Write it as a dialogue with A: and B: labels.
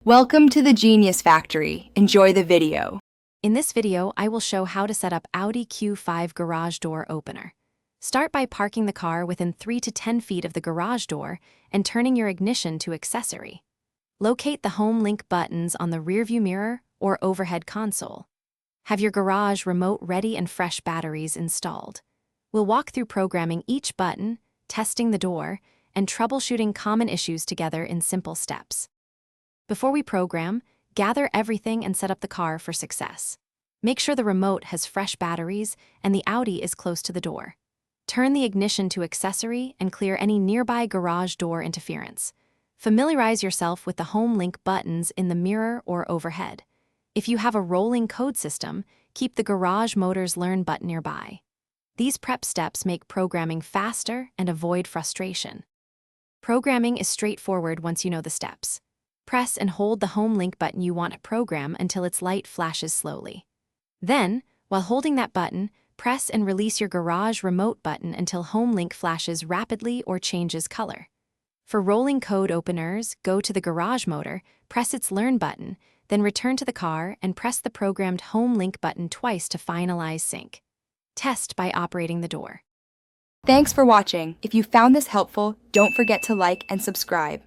A: Welcome to the Genius Factory. Enjoy the video.
B: In this video, I will show how to set up Audi Q5 garage door opener. Start by parking the car within 3 to 10 feet of the garage door and turning your ignition to accessory. Locate the home link buttons on the rearview mirror or overhead console. Have your garage remote ready and fresh batteries installed. We'll walk through programming each button, testing the door, and troubleshooting common issues together in simple steps. Before we program, gather everything and set up the car for success. Make sure the remote has fresh batteries and the Audi is close to the door. Turn the ignition to accessory and clear any nearby garage door interference. Familiarize yourself with the home link buttons in the mirror or overhead. If you have a rolling code system, keep the garage motor's learn button nearby. These prep steps make programming faster and avoid frustration. Programming is straightforward once you know the steps. Press and hold the home link button you want to program until its light flashes slowly. Then, while holding that button, press and release your garage remote button until home link flashes rapidly or changes color. For rolling code openers, go to the garage motor, press its learn button, then return to the car and press the programmed home link button twice to finalize sync. Test by operating the door.
A: Thanks for watching. If you found this helpful, don't forget to like and subscribe.